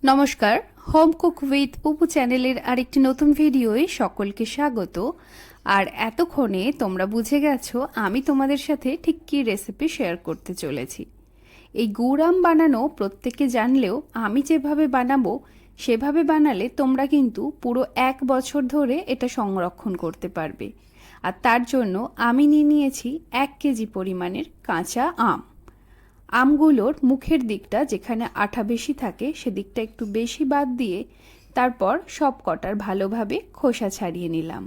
নমস্কার, home cook with পুপু চ্যানেলের আরেকটি নতুন ভিডিওয়ে সকলকে স্বাগত। আর এতক্ষণে তোমরা বুঝে গেছো আমি তোমাদের সাথে ঠিক কী রেসিপি শেয়ার করতে চলেছি। এই গুড় আম বানানো প্রত্যেকে জানলেও আমি যেভাবে বানাবো সেভাবে বানালে তোমরা কিন্তু পুরো 1 বছর ধরে এটা সংরক্ষণ করতে পারবে। আর তার জন্য আমি নিয়েছি 1 কেজি পরিমাণের কাঁচা আম। আমগুলোর মুখের দিকটা যেখানে আঠা বেশি থাকে সেদিকটা একটু বেশি বাদ দিয়ে তারপর সব কটার ভালোভাবে খোসা ছাড়িয়ে নিলাম।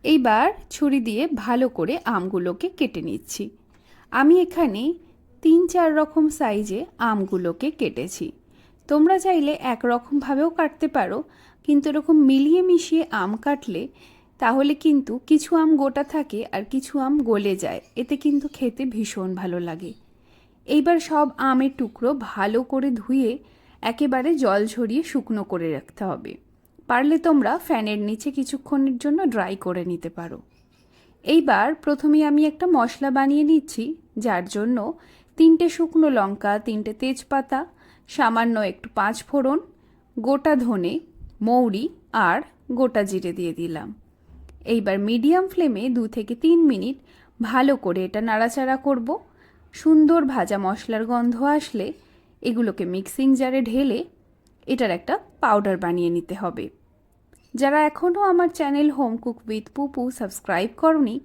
এইবার ছুরি দিয়ে ভালো করে আমগুলোকে কেটে নিচ্ছি। আমি এখানে 3-4 রকম সাইজে আমগুলোকে কেটেছি। তোমরা চাইলে একরকমভাবেও কাটতে পারো, কিন্তু এরকম মিলিয়ে মিশিয়ে আম কাটলে তাহলে কিন্তু কিছু আম গোটা থাকে আর কিছু আম গলে যায়, এতে কিন্তু খেতে ভীষণ ভালো লাগে। এইবার সব আমের টুকরো ভালো করে ধুয়ে একেবারে জল ঝরিয়ে শুকনো করে রাখতে হবে। পারলে তোমরা ফ্যানের নিচে কিছুক্ষণের জন্য ড্রাই করে নিতে পারো। এইবার প্রথমেই আমি একটা মশলা বানিয়ে নিচ্ছি, যার জন্য 3টে শুকনো লঙ্কা, 3টে তেজপাতা, সামান্য একটু 5 ফোড়ন, গোটা ধনে, মৌরি আর গোটা জিরে দিয়ে দিলাম। এইবার মিডিয়াম ফ্লেমে 2 থেকে 3 মিনিট ভালো করে এটা নাড়াচাড়া করব। সুন্দর ভাজা মশলার গন্ধ আসলে এগুলোকে মিক্সিং জারে ঢেলে এটার একটা পাউডার বানিয়ে নিতে হবে। যারা এখনও আমার channel home cook with পুপু subscribe করনি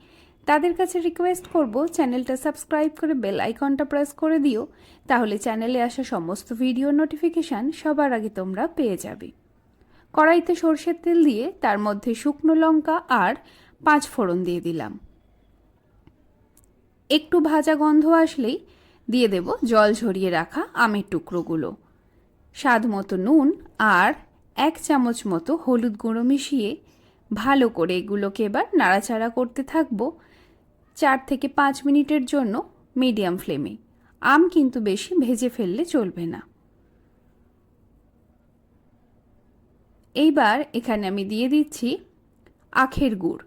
তাদের কাছে রিকোয়েস্ট করব চ্যানেলটা সাবস্ক্রাইব করে বেল আইকনটা প্রেস করে দিও, তাহলে চ্যানেলে আসা সমস্ত ভিডিও নোটিফিকেশান সবার আগে তোমরা পেয়ে যাবে। কড়াইতে সরষের তেল দিয়ে তার মধ্যে শুকনো লঙ্কা আর 5 ফোড়ন দিয়ে দিলাম। একটু ভাজা গন্ধ আসলেই দিয়ে দেব জল ঝরিয়ে রাখা আমের টুকরোগুলো, স্বাদ মতো নুন আর 1 চামচ মতো হলুদ গুঁড়ো মিশিয়ে ভালো করে এগুলোকে এবার নাড়াচাড়া করতে থাকবো 4 থেকে 5 মিনিটের জন্য মিডিয়াম ফ্লেমে। আম কিন্তু বেশি ভেজে ফেললে চলবে না। এইবার এখানে আমি দিয়ে দিচ্ছি আখের গুড়।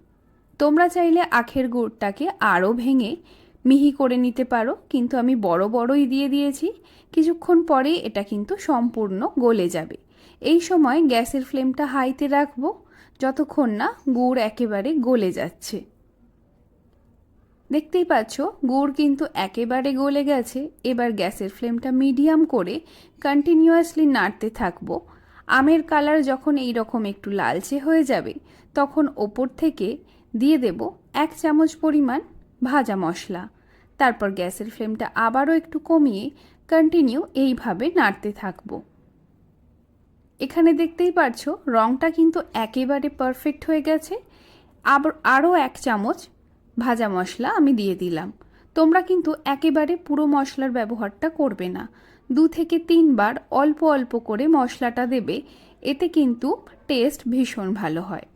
তোমরা চাইলে আখের গুড়টাকে আরও ভেঙে মিহি করে নিতে পারো, কিন্তু আমি বড় বড়ই দিয়ে দিয়েছি। কিছুক্ষণ পরে এটা কিন্তু সম্পূর্ণ গলে যাবে। এই সময় গ্যাসের ফ্লেমটা হাইতে রাখবো যতক্ষণ না গুড় একেবারে গলে যাচ্ছে। দেখতেই পাচ্ছ গুড় কিন্তু একেবারে গলে গেছে। এবার গ্যাসের ফ্লেমটা মিডিয়াম করে কন্টিনিউয়াসলি নাড়তে থাকবো। আমের কালার যখন এই রকম একটু লালচে হয়ে যাবে তখন ওপর থেকে দিয়ে দেব 1 চামচ পরিমাণ ভাজা মশলা। তারপর গ্যাসের ফ্লেমটা আবারও একটু কমিয়ে কন্টিনিউ এইভাবে নাড়তে থাকবো। এখানে দেখতেই পাচ্ছ রঙটা কিন্তু একেবারে পারফেক্ট হয়ে গেছে। আরও 1 চামচ ভাজা মশলা আমি দিয়ে দিলাম। তোমরা কিন্তু একেবারে পুরো মশলার ব্যবহারটা করবে না, 2 থেকে 3 বার অল্প অল্প করে মশলাটা দেবে, এতে কিন্তু টেস্ট ভীষণ ভালো হয়।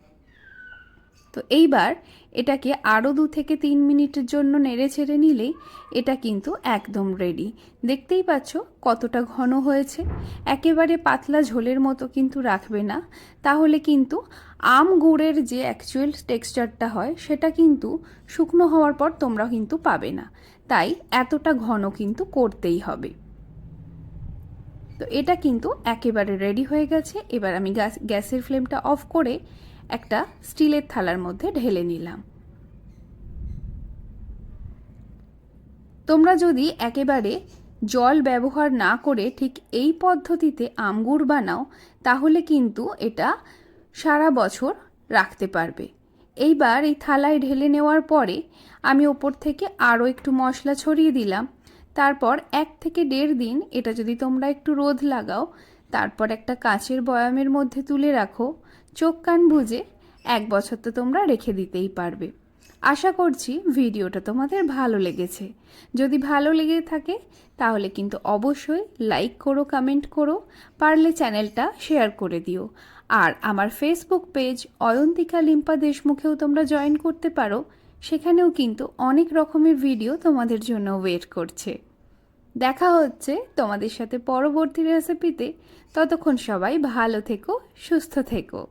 তো এইবার এটাকে আরও 2 থেকে 3 মিনিটের জন্য নেড়ে ছেড়ে নিলেই এটা কিন্তু একদম রেডি। দেখতেই পাচ্ছ কতটা ঘন হয়েছে। একেবারে পাতলা ঝোলের মতো কিন্তু রাখবে না, তাহলে কিন্তু আম গুড়ের যে অ্যাকচুয়াল টেক্সচারটা হয় সেটা কিন্তু শুকনো হওয়ার পর তোমরা কিন্তু পাবে না। তাই এতটা ঘন কিন্তু করতেই হবে। তো এটা কিন্তু একেবারে রেডি হয়ে গেছে। এবার আমি গ্যাসের ফ্লেমটা অফ করে একটা স্টিলের থালার মধ্যে ঢেলে নিলাম। তোমরা যদি একেবারে জল ব্যবহার না করে ঠিক এই পদ্ধতিতে আমগুড় বানাও তাহলে কিন্তু এটা সারা বছর রাখতে পারবে। এইবার এই থালায় ঢেলে নেওয়ার পরে আমি ওপর থেকে আরও একটু মশলা ছড়িয়ে দিলাম। তারপর 1 থেকে 1.5 দিন এটা যদি তোমরা একটু রোদ লাগাও, তারপর একটা কাঁচের বয়ামের মধ্যে তুলে রাখো, চোখ কান বুজে 1 বছর তো তোমরা রেখে দিতেই পারবে। আশা করছি ভিডিওটা তোমাদের ভালো লেগেছে। যদি ভালো লেগে থাকে তাহলে কিন্তু অবশ্যই লাইক করো, কমেন্ট করো, পারলে চ্যানেলটা শেয়ার করে দিও। আর আমার ফেসবুক পেজ অয়ন্তিকা লিম্পা দেশমুখেও তোমরা জয়েন করতে পারো, সেখানেও কিন্তু অনেক রকমের ভিডিও তোমাদের জন্য ওয়েট করছে। দেখা হচ্ছে তোমাদের সাথে পরবর্তী রেসিপিতে। ততক্ষণ সবাই ভালো থেকো, সুস্থ থেকো।